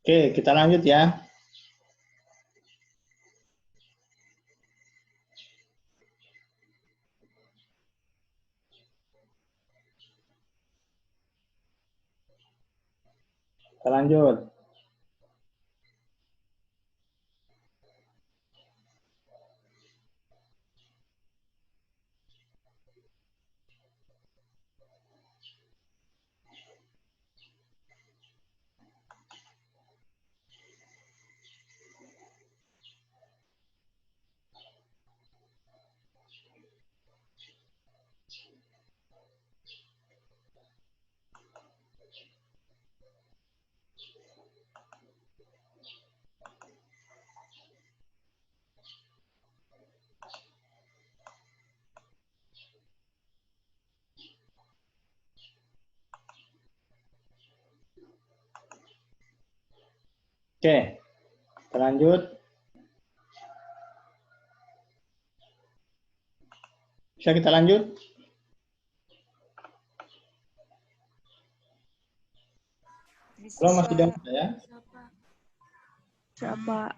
Oke, kita lanjut ya. Kita lanjut. Oke, kita lanjut. Bisa kita lanjut? Halo Mas Idam ya? Siapa?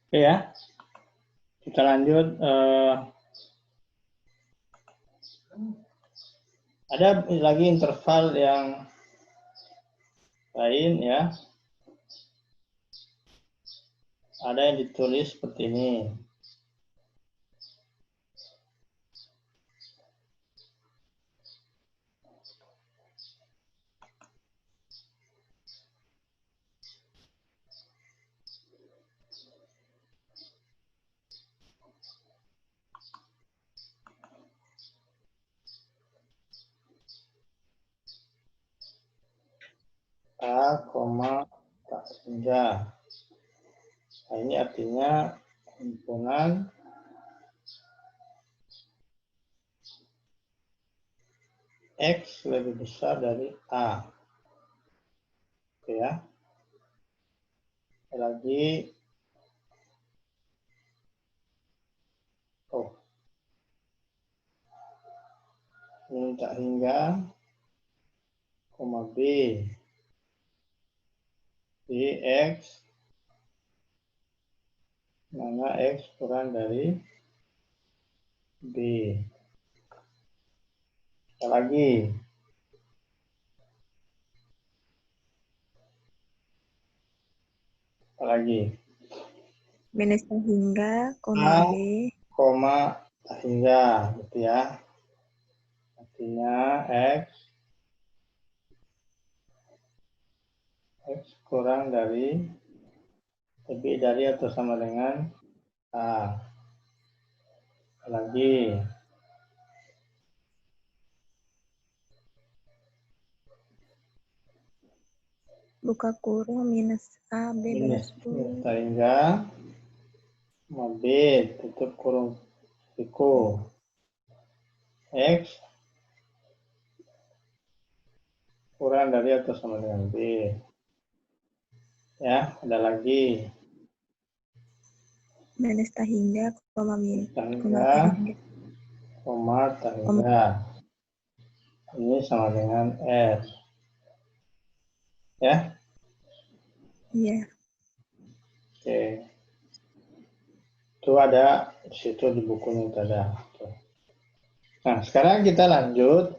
Oke ya, kita lanjut. Ada lagi interval yang lain ya. Ada yang ditulis seperti ini. A, tak hingga. Nah, ini artinya himpunan X lebih besar dari A. Oke ya. Lagi. Ini tak hingga, koma B. Di X mana X kurang dari B. Sekali lagi. Sekali lagi. Minus hingga, A, B. Koma tak hingga, gitu ya. Artinya X kurang dari, lebih dari atau sama dengan A. Lagi. Buka kurung minus A, B Minus balas 10. tak hingga, koma B, tutup kurung siku. X kurang dari atau sama dengan B. Ya, ada lagi. Minus tak hingga, koma minus. Tak hingga, koma tak hingga. Ini sama dengan S. Ya? Iya. Oke. Itu ada di situ di bukunya itu ada. Nah, sekarang kita lanjut.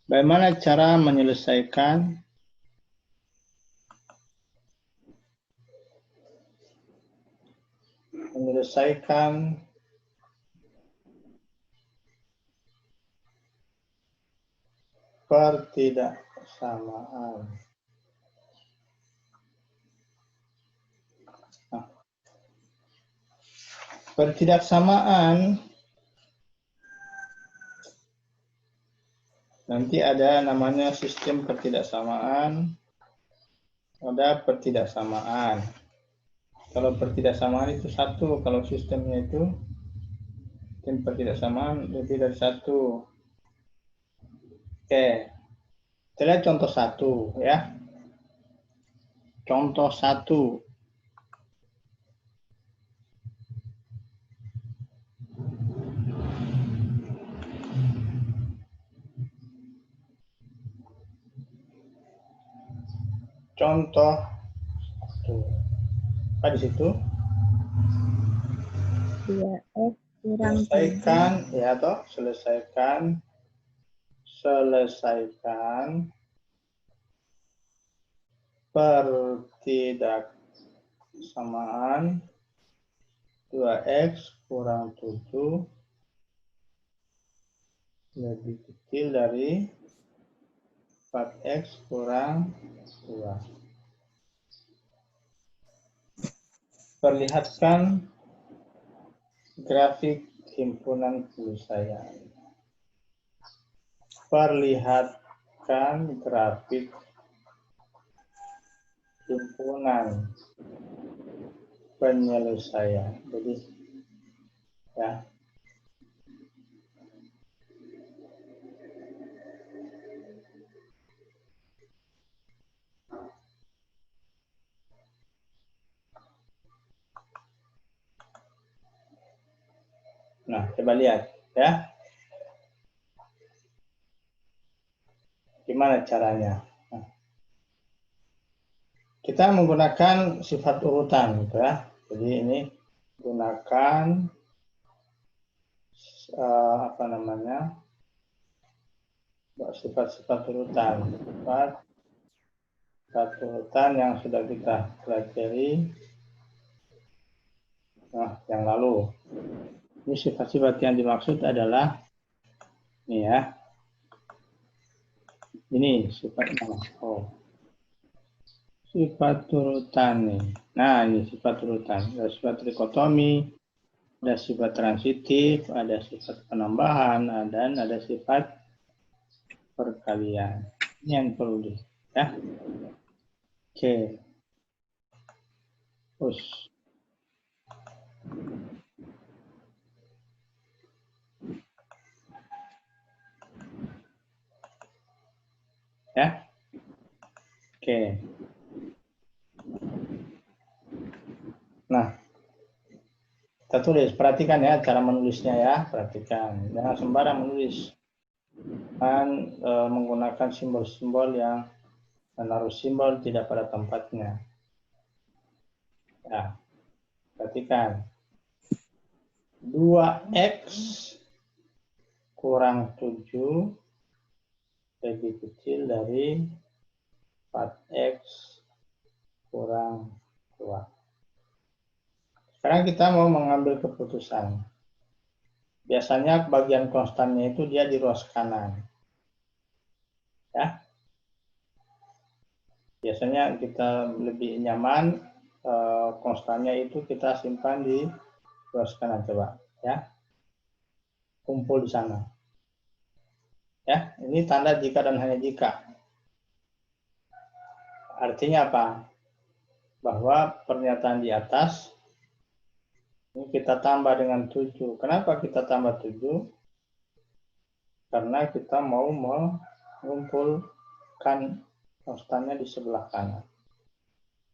Bagaimana cara menyelesaikan pertidaksamaan. Nah, pertidaksamaan nanti ada namanya sistem pertidaksamaan, ada pertidaksamaan. Kalau pertidaksamaan itu satu, kalau sistemnya itu sistem pertidaksamaan lebih dari satu. Oke, kita lihat contoh satu ya. Contoh satu. Contoh satu. Apa di situ? 2X kurang 7. Selesaikan ya toh, selesaikan pertidaksamaan 2X kurang 7 lebih kecil dari 4X kurang 2. Perlihatkan grafik himpunan penyelesaian. Perlihatkan grafik himpunan penyelesaian. Jadi ya. Nah, coba lihat ya. Gimana caranya? Nah, kita menggunakan sifat urutan gitu ya. Jadi ini gunakan apa namanya? Sifat-sifat urutan. Sifat urutan yang sudah kita pelajari yang lalu. Ini sifat-sifat yang dimaksud adalah ini ya. Ini sifatnya. Sifat urutan nih. Nah, ini sifat urutan. Ada sifat trikotomi, ada sifat transitif, ada sifat penambahan, dan ada sifat perkalian. Ini yang perlu di ya. Oke. Terus. Ya. Oke. Nah, kita tulis. Perhatikan ya cara menulisnya ya. Perhatikan. Jangan sembarang menulis. Dan menggunakan simbol-simbol yang menaruh simbol tidak pada tempatnya. Ya. Perhatikan. 2X kurang 7 lebih kecil dari 4X kurang 2. Sekarang kita mau mengambil keputusan. Biasanya bagian konstannya itu dia di ruas kanan. Ya. Biasanya kita lebih nyaman konstannya itu kita simpan di ruas kanan, coba ya. Kumpul di sana. Ya, ini tanda jika dan hanya jika. Artinya apa? Bahwa pernyataan di atas ini kita tambah dengan 7. Kenapa kita tambah 7? Karena kita mau mengumpulkan konstannya di sebelah kanan.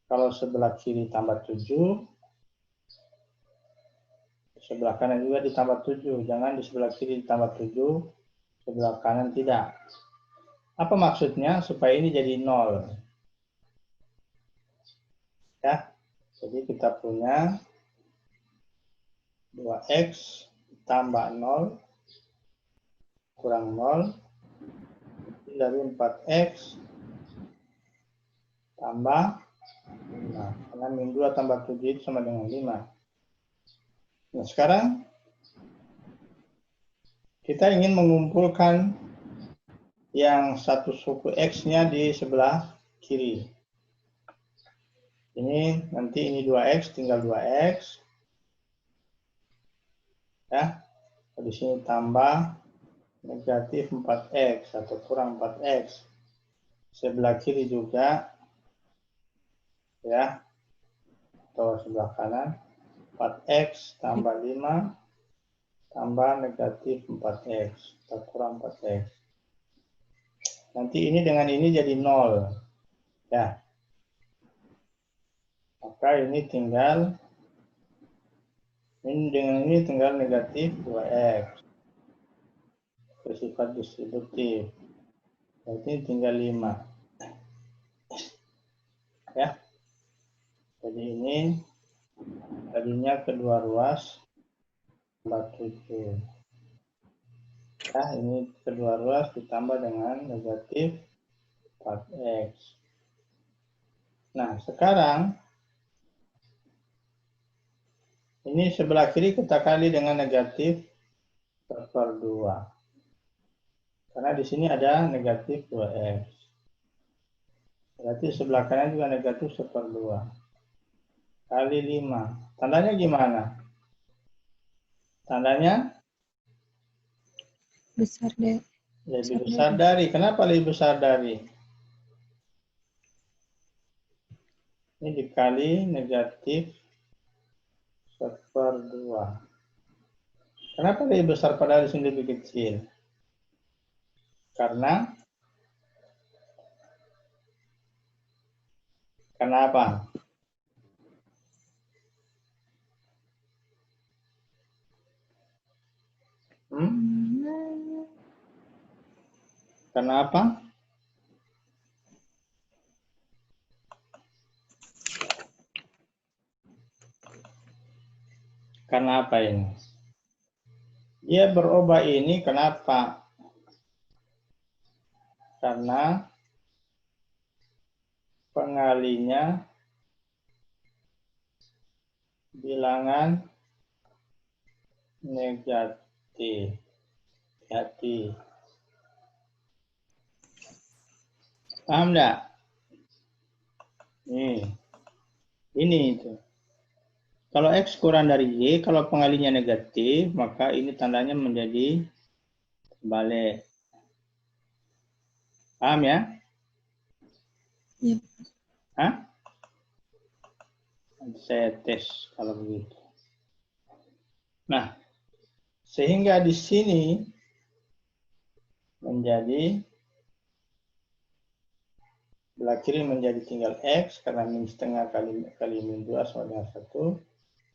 Kalau sebelah kiri tambah 7, sebelah kanan juga ditambah 7. Jangan di sebelah kiri ditambah 7, sebelah kanan tidak. Apa maksudnya? Supaya ini jadi 0. Ya. Jadi kita punya 2x tambah 0 kurang 0 dari 4x tambah 5. Karena min 2 tambah 7 itu sama dengan 5. Nah, sekarang kita ingin mengumpulkan yang satu suku X-nya di sebelah kiri. Ini nanti ini 2X, tinggal 2X. Ya, di sini tambah negatif 4X atau kurang 4X. Sebelah kiri juga, ya, atau sebelah kanan, 4X tambah 5 tambah negatif 4X atau kurang 4X. Nanti ini dengan ini jadi 0. Ya. Maka ini tinggal, ini dengan ini tinggal negatif 2X. Bersifat distributif. Berarti tinggal 5. Ya. Jadi ini tadinya kedua ruas tambah 7. Ya, ini kedua ruas ditambah dengan negatif 4X. Nah, sekarang ini sebelah kiri kita kali dengan negatif per 2. Karena di sini ada negatif 2X. Berarti sebelah kanan juga negatif 1/2. Kali 5. Tandanya gimana? Tandanya? Besar dari. Lebih besar dari. Kenapa lebih besar dari? Ini dikali negatif 1/2. Kenapa lebih besar padahal di sini lebih kecil? Karena apa? Karena apa? Karena apa ini? Dia berubah ini kenapa? Karena pengalinya bilangan negatif. Hati. Paham enggak? Ini itu. Kalau X kurang dari Y, kalau pengalinya negatif, maka ini tandanya menjadi balik. Paham ya? Iya. Hah? Saya tes kalau begitu. Nah, sehingga di sini menjadi belah kiri menjadi tinggal X karena min setengah kali min 2 sama dengan 1.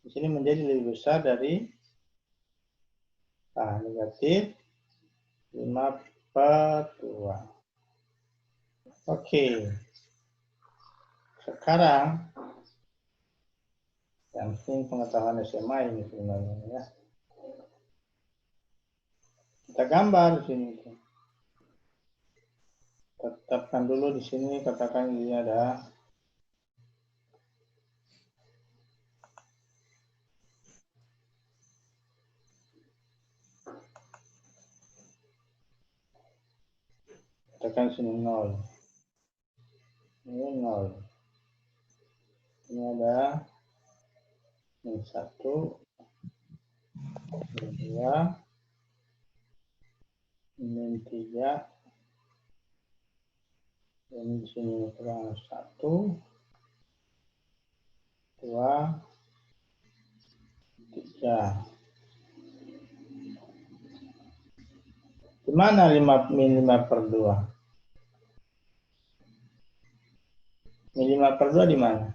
Di sini menjadi lebih besar dari negatif 5/2. Oke. Sekarang yang penting pengetahuan SMA ini sebenarnya ya. Kita gambar di sini. Tetapkan dulu di sini, katakan ini ada katakan sini 0. Ini 0. Ini ada min 1, min 2, min 3, dan di sini kurang 1, 2, 3. Di mana min 5/2? Min 5/2 di mana?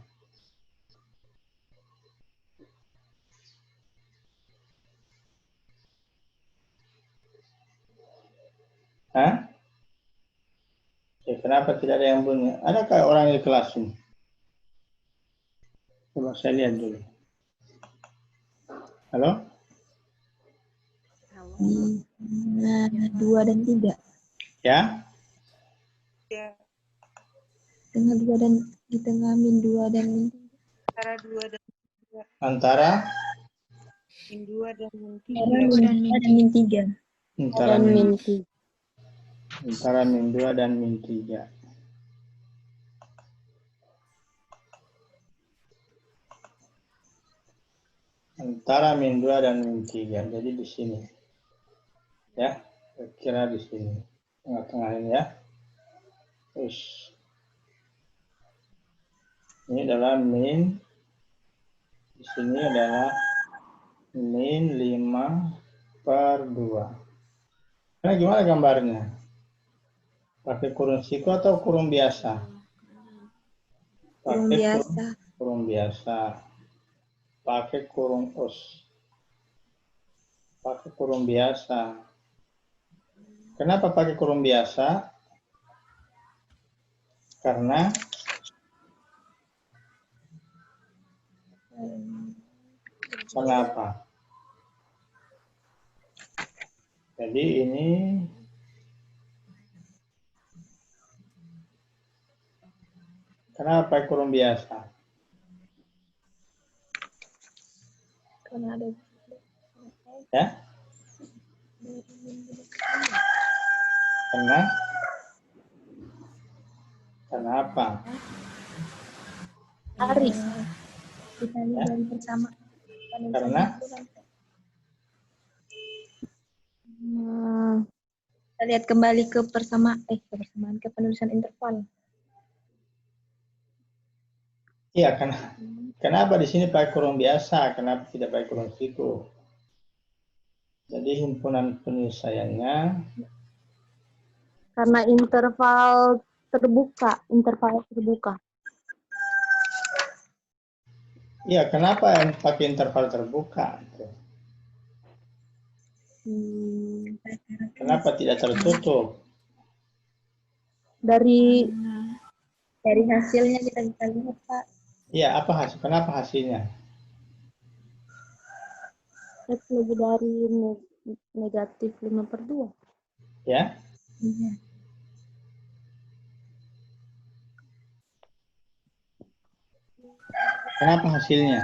Hah? Kenapa tidak ada yang bunyi? Adakah orang di kelas ini? Coba saya lihat dulu. Halo? Nah, 2 dan 3. Ya? Ya, Tengah 2 dan di tengah min 2 dan min 3. antara 2 dan Antara? min 2 dan min 3. Antara min 2 dan min 3. Antara Dan min, min 3. antara min 2 dan min 3. Antara min 2 dan min 3. Jadi di sini. Ya, kira di sini. Tengah-tengah ini ya. Terus. Ini adalah min. Di sini adalah min 5/2. Nah, gimana gambarnya? Pakai kurung siku atau kurung biasa? Kurung biasa. Kurung biasa. Pakai kurung us. Pakai kurung biasa. Kenapa pakai kurung biasa? Karena kenapa? Jadi ini kenapa pakai kurung biasa? Karena ada Ya? Kenapa? hari. Kita lihat dari bersama. Karena? Kita lihat kembali ke persamaan ke penulisan interval. Iya, kenapa di sini pakai kurung biasa? Kenapa tidak pakai kurung siku? Jadi himpunan penyelesaiannya Karena interval terbuka. Iya, kenapa yang pakai interval terbuka? Kenapa tidak tertutup? Dari hasilnya kita bisa lihat, Pak. Iya, apa hasil? Kenapa hasilnya? X lebih dari negatif 5/2. Ya? Iya. Kenapa hasilnya?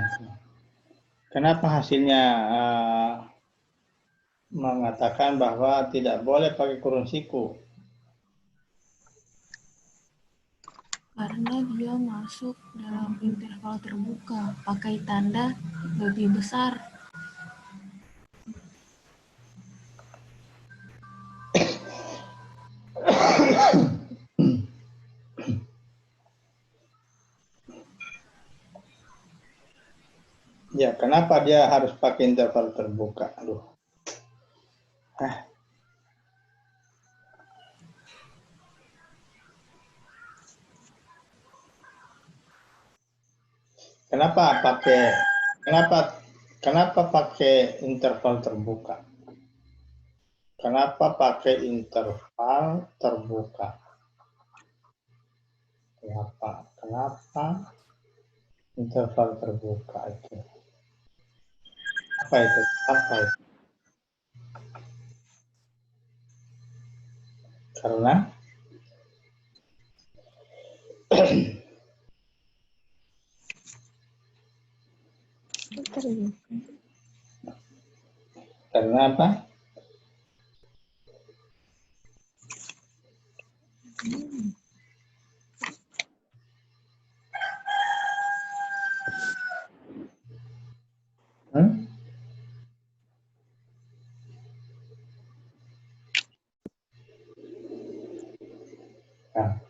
Kenapa hasilnya mengatakan bahwa tidak boleh pakai kurung siku? Karena dia masuk dalam interval terbuka, pakai tanda lebih besar. Ya, kenapa dia harus pakai interval terbuka? Aduh. Kenapa pakai interval terbuka? Kenapa pakai interval terbuka? Kenapa interval terbuka itu? Apa itu? Karena karena apa? Nah,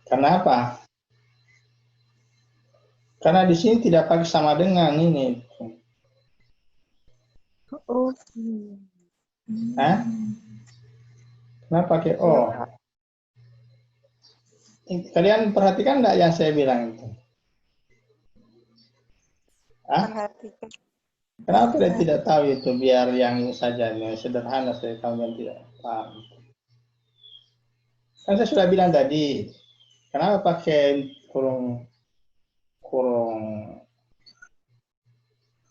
kenapa? Karena di sini tidak pakai sama dengan ini. Oh. Kenapa pakai O? Kalian perhatikan enggak yang saya bilang itu? Perhatikan. Kenapa kalian tidak tahu itu? Biar yang ini saja, yang sederhana saya tahu yang tidak paham. Kan saya sudah bilang tadi, kenapa pakai kurung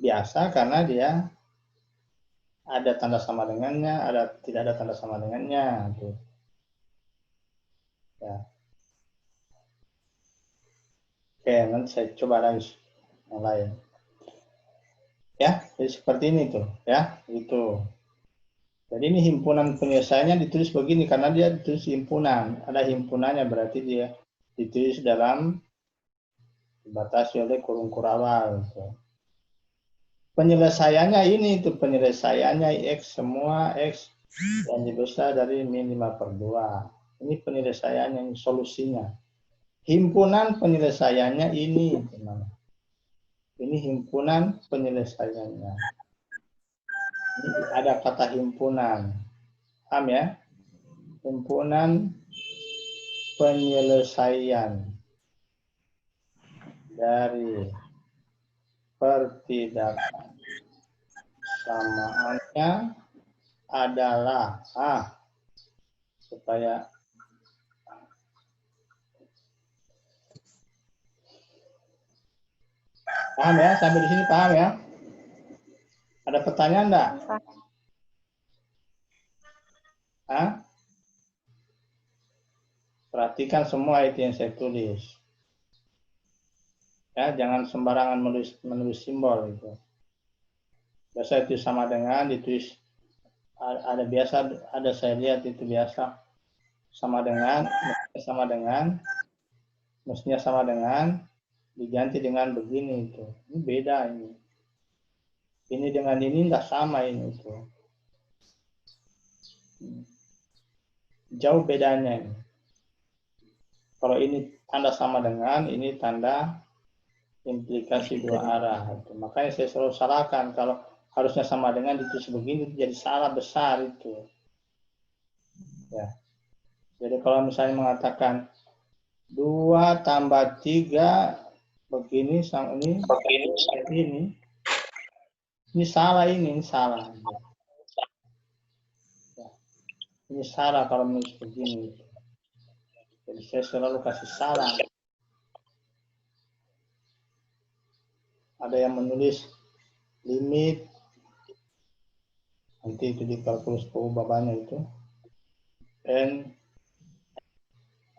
biasa karena dia ada tanda sama dengannya, tidak ada tanda sama dengannya. Gitu. Ya. Oke, nanti saya coba lagi yang lain. Ya, jadi seperti ini tuh, ya, itu. Jadi ini himpunan penyelesaiannya ditulis begini karena dia ditulis himpunan. Ada himpunannya berarti dia ditulis dalam dibatasi oleh kurung kurawal. Gitu. Penyelesaiannya ini tuh penyelesaiannya X semua X yang lebih besar dari min 5/2. Ini penyelesaiannya, ini solusinya. Himpunan penyelesaiannya ini, teman. Ini himpunan penyelesaiannya. Ini ada kata himpunan. Paham ya? Himpunan penyelesaian dari pertidaksamaannya adalah supaya paham ya, sampai di sini paham ya? Ada pertanyaan enggak? Perhatikan semua itu yang saya tulis. Ya, jangan sembarangan menulis simbol itu. Biasa itu sama dengan ditulis ada saya lihat itu biasa mestinya sama dengan diganti dengan begini itu. Ini beda ini. Ini dengan ini enggak sama ini itu. Jauh bedanya ini. Kalau ini tanda sama dengan, ini tanda implikasi dua arah. Itu. Makanya saya selalu salahkan kalau harusnya sama dengan ditulis begini, itu jadi salah besar itu. Ya. Jadi kalau misalnya mengatakan 2 tambah 3 begini sama ini salah ini salah. Ya. Ini salah kalau menulis begini. Jadi saya selalu kasih saran. Ada yang menulis limit, nanti itu di kalkulus perubahannya itu, N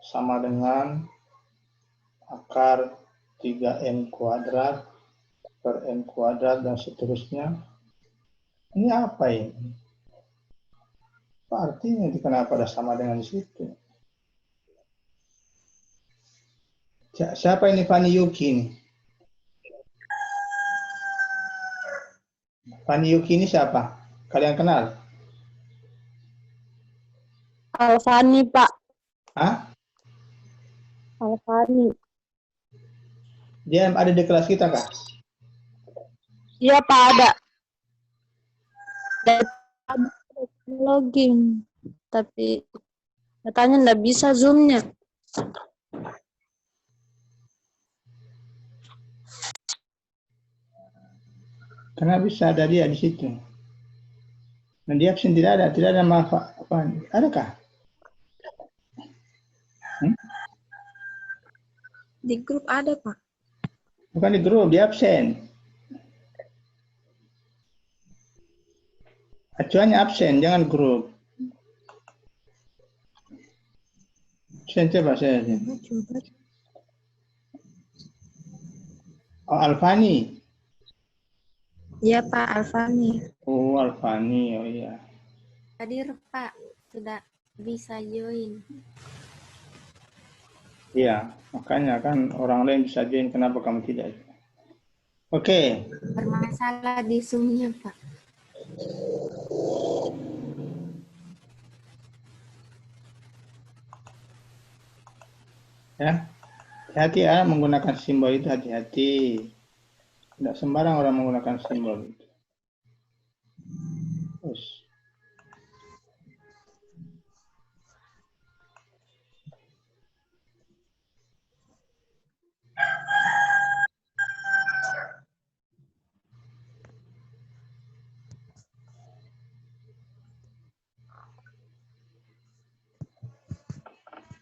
sama dengan akar 3N kuadrat per N kuadrat dan seterusnya. Ini apa ini? Apa artinya itu kenapa ada sama dengan di situ? Siapa ini Fanny Yuki ini? Fanny Yuki ini siapa? Kalian kenal? Alfani, Pak. Hah? Alfani. Dia ada di kelas kita kah? Iya, Pak, ada. Ada login. Tapi katanya nggak bisa Zoom-nya. Karena bisa ada dia di situ. Dan di absen tidak ada manfaat apa? Adakah? Di grup ada, Pak. Bukan di grup, di absen. Acuannya absen, jangan grup. Absen coba saya. Coba. Oh, Alfani. Iya, Pak, Alfani. Oh, Alfani, oh iya. Hadir Pak, sudah bisa join. Iya, makanya kan orang lain bisa join, kenapa kamu tidak? Oke. Bermasalah di Zoom-nya Pak. Ya, hati-hati ya menggunakan simbol itu, hati-hati. Tidak sembarang orang menggunakan simbol itu. Terus.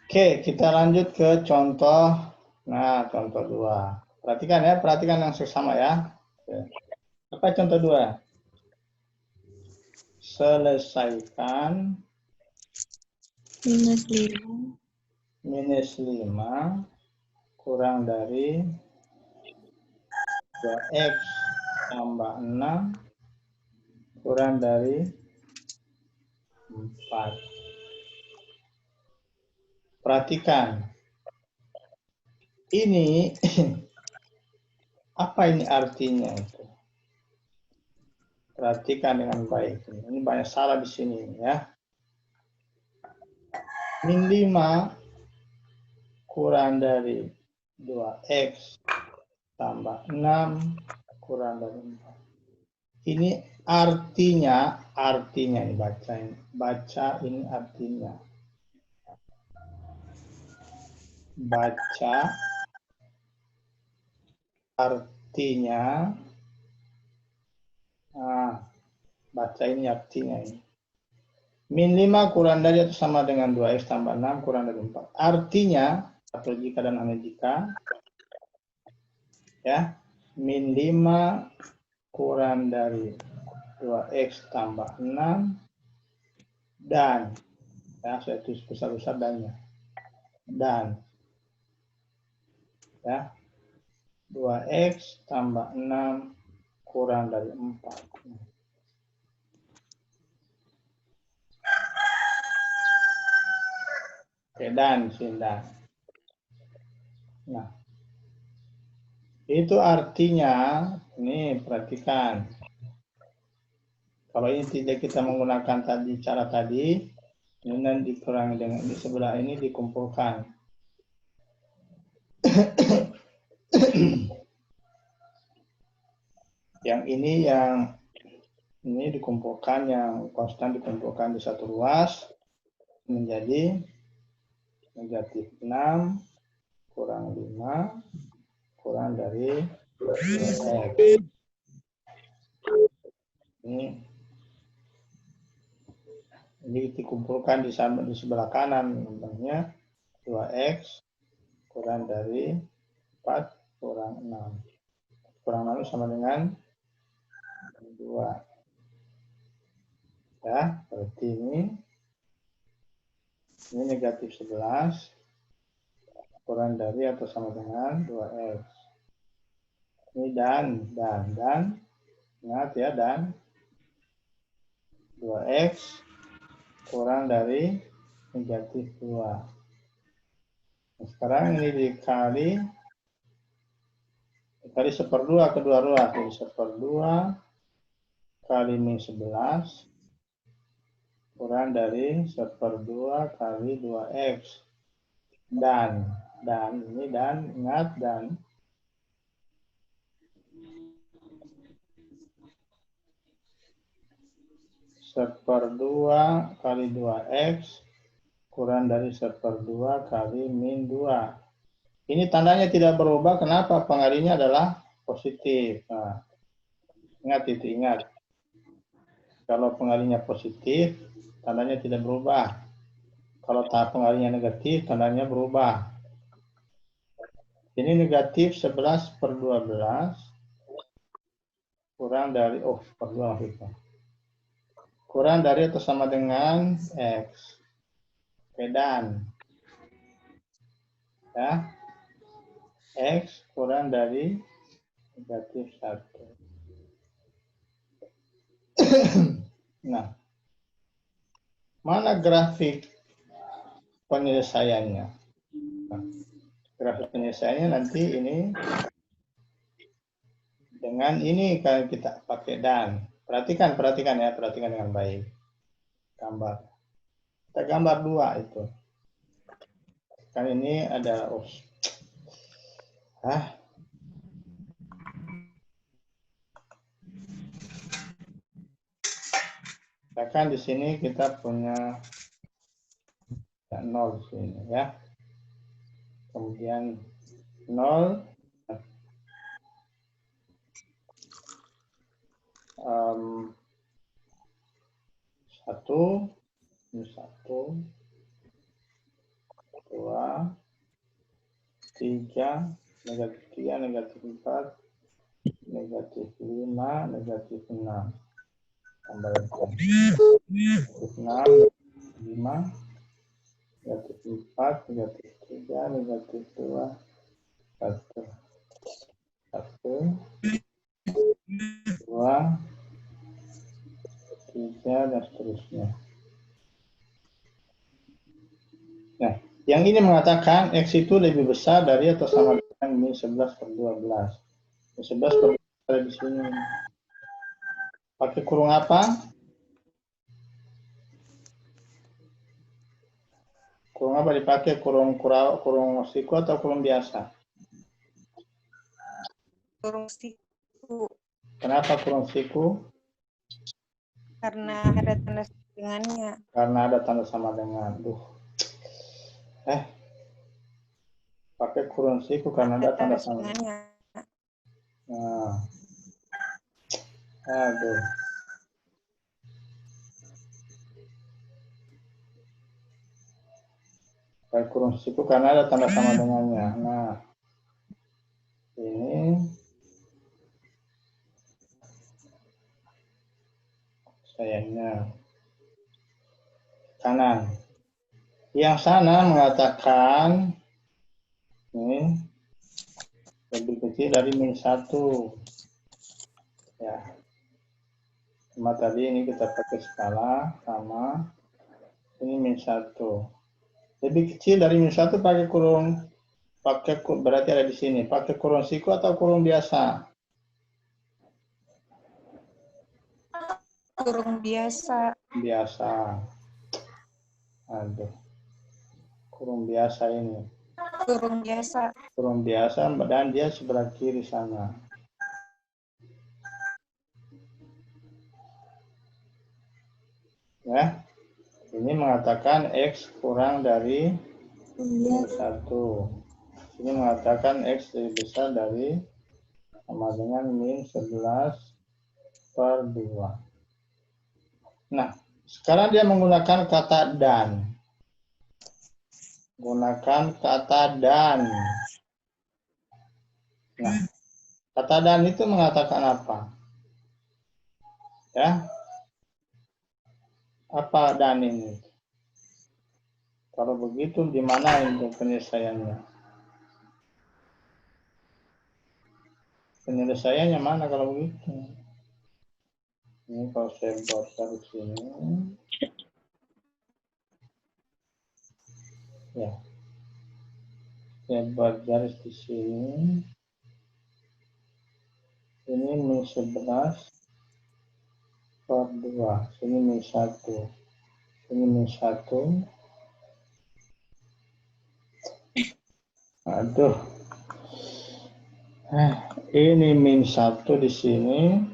Oke, kita lanjut ke contoh. Nah, contoh 2. Perhatikan ya, perhatikan yang sesama ya. Oke. Apa contoh 2? Selesaikan -5. -5 kurang dari 2x tambah 6 kurang dari 4. Perhatikan. Ini apa ini artinya itu? Perhatikan dengan baik. Ini banyak salah di sini ya. -5 kurang dari 2x tambah 6 kurang dari 4. Ini artinya ini baca ini artinya. Baca artinya. Baca ini artinya ini. -5 kurang dari atau sama dengan 2x tambah 6 kurang dari 4. Artinya, atau jika dan hanya jika, ya, -5 kurang dari 2x tambah 6 dan, ya, saya tulis besar-besar dannya, dan, ya, 2x tambah 6 kurang dari 4. Oke, dan. Nah, itu artinya, ini perhatikan. Kalau ini tidak kita menggunakan cara tadi, kemudian dikurangi dengan di sebelah ini dikumpulkan. Yang ini dikumpulkan, yang konstan dikumpulkan di satu ruas menjadi -6 kurang 5 kurang dari 2x. Ini dikumpulkan di sebelah kanan, namanya 2x kurang dari 4 kurang 6. Kurang 6 sama dengan 2. Ya, berarti ini -11 kurang dari atau sama dengan 2x. Ini dan. Ingat ya, dan 2x kurang dari -2. Nah, sekarang ini dikali 1/2 kedua ruas. Jadi 1/2 kali -11 kurang dari 1/2 kali 2x. Dan ini dan, ingat dan. (1/2 kali 2x kurang dari 1/2 kali -2. Ini tandanya tidak berubah. Kenapa? Pengalinya adalah positif. Nah, ingat. Kalau pengalinya positif, tandanya tidak berubah. Kalau pengalinya negatif, tandanya berubah. Ini negatif 11/12 kurang dari, kurang dari atau sama dengan x. Oke, dan. Ya. X kurang dari -1. Nah, mana grafik penyelesaiannya? Nah, grafik penyelesaiannya nanti ini dengan ini kalau kita pakai dan. Perhatikan ya, perhatikan dengan baik. Gambar. Kita gambar 2 itu. Kan ini ada Bahkan di sini kita punya 0 di sini ya. Kemudian 0 1 ini 1 2 3 -3 -4 negatif 5, negatif 6. Tambahkan. Negatif 6, 5, negatif 4, negatif 3, negatif 2, 1. 1, 2, 3, dan seterusnya. Nah, yang ini mengatakan X itu lebih besar dari atau sama dengan min 11 per 12. Min 11 per 12 ada di sini. Pakai kurung apa? Kurung apa dipakai? Kurung siku atau kurung biasa? Kurung siku. Kenapa kurung siku? Karena ada tanda dengannya. Karena ada tanda sama dengan. Pakai kurung siku karena ada tanda sama dengannya. Nah. Aduh. Pakai kurung siku karena ada tanda sama dengannya. Nah. Ini sayangnya kanan. Yang sana mengatakan ini lebih kecil dari min 1. Ya. Cuma tadi ini kita pakai skala sama ini min 1. Lebih kecil dari min 1 pakai kurung berarti ada di sini. Pakai kurung siku atau kurung biasa? Kurung biasa. Biasa. Aduh. Kurung biasa ini. Kurung biasa. Kurung biasa dan dia sebelah kiri sana. Ya. Ini mengatakan X kurang dari min 1. Ini mengatakan X lebih besar dari sama dengan min 11 per 2. Nah, sekarang dia menggunakan kata dan. Gunakan kata dan. Nah, kata dan itu mengatakan apa? Ya. Apa dan ini? Kalau begitu, di mana itu penyelesaiannya? Penyelesaiannya mana kalau begitu? Ini kalau saya buat dari sini. Ya. Saya buat garis di sini. Ini min 11 per 2. Sini min 1. Sini min 1. Aduh. Ini min 1 di sini.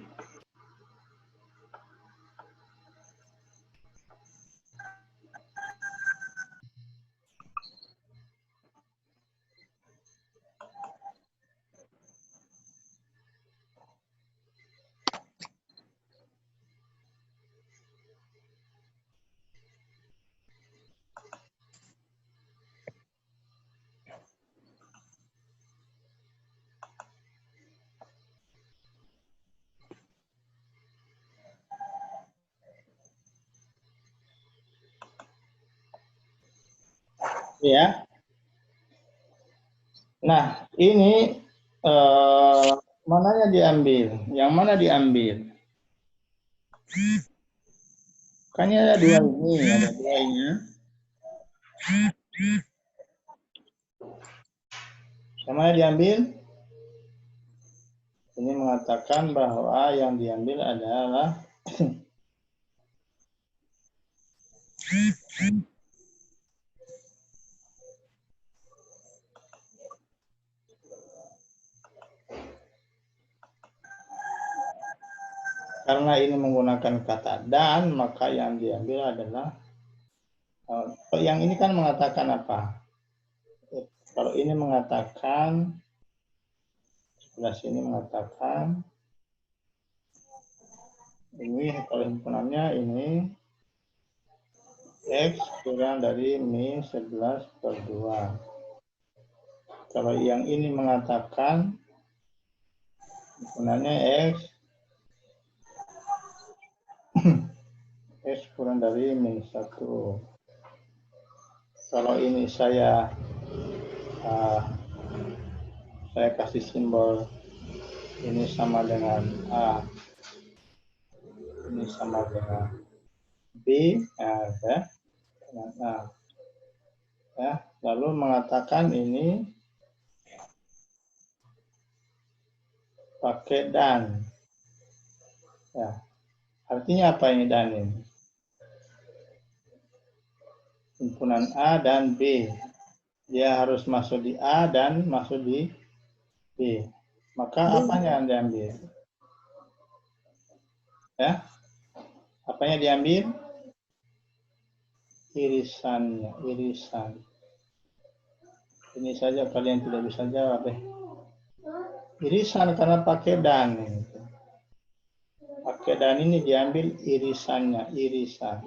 Ya. Nah, ini mananya diambil? Yang mana diambil? Kan ada dua ini, ada dua ini. Yang mana diambil? Ini mengatakan bahwa yang diambil adalah karena ini menggunakan kata dan, maka yang diambil adalah yang ini kan mengatakan apa? Kalau ini mengatakan sebelah sini mengatakan ini kalau himpunannya ini X kurang dari min 11 per 2. Kalau yang ini mengatakan Himpunannya X kurang dari -1. Kalau ini saya kasih simbol ini sama dengan A, ini sama dengan B, ya, dengan A. Ya, lalu mengatakan ini pakai dan. Ya, artinya apa ini dan ini? Himpunan A dan B. Dia harus masuk di A dan masuk di B. Maka apanya yang diambil? Ya, apanya diambil? Irisannya, irisan. Ini saja kalian tidak bisa jawab ya. Irisan karena pakai dan. Pakai dan ini diambil irisannya, irisan.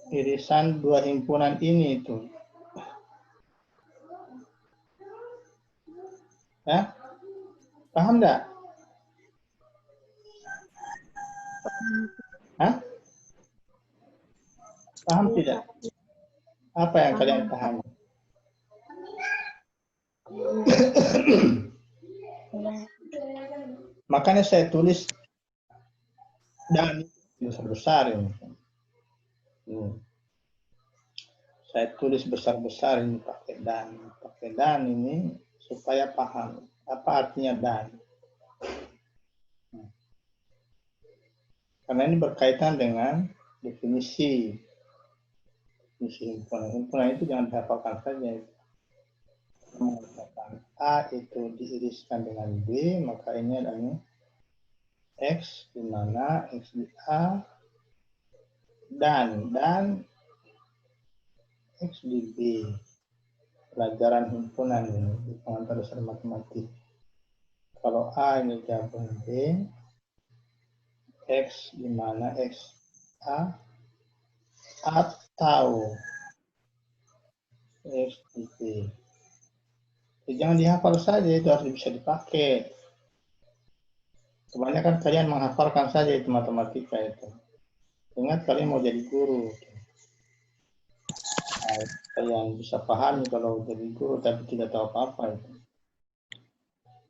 Irisan dua himpunan ini itu. Ya, paham enggak? Hah? Paham tidak? Apa yang kalian pahami? Makanya saya tulis dan besar-besar ini. Saya tulis besar-besar ini pakai dan ini supaya paham apa artinya dan. Karena ini berkaitan dengan definisi himpunan. Himpunan itu jangan dihafalkan saja. Mengatakan A itu diiriskan dengan B, maka ini adalah X, di mana X di A, dan X di B. Pelajaran himpunan ini di pengantar dasar matematik. Kalau A ini gabung B, X di mana X A, atau X di B. Jangan dihafal saja, itu harus bisa dipakai. Kebanyakan kalian menghafalkan saja itu matematika itu. Ingat kalian mau jadi guru. Nah, kalian bisa pahami kalau jadi guru tapi tidak tahu apa-apa itu.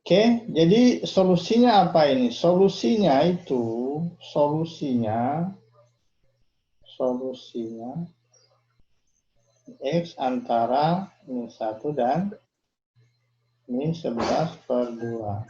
Oke, jadi solusinya apa ini? Solusinya X antara min 1 dan min 11/2.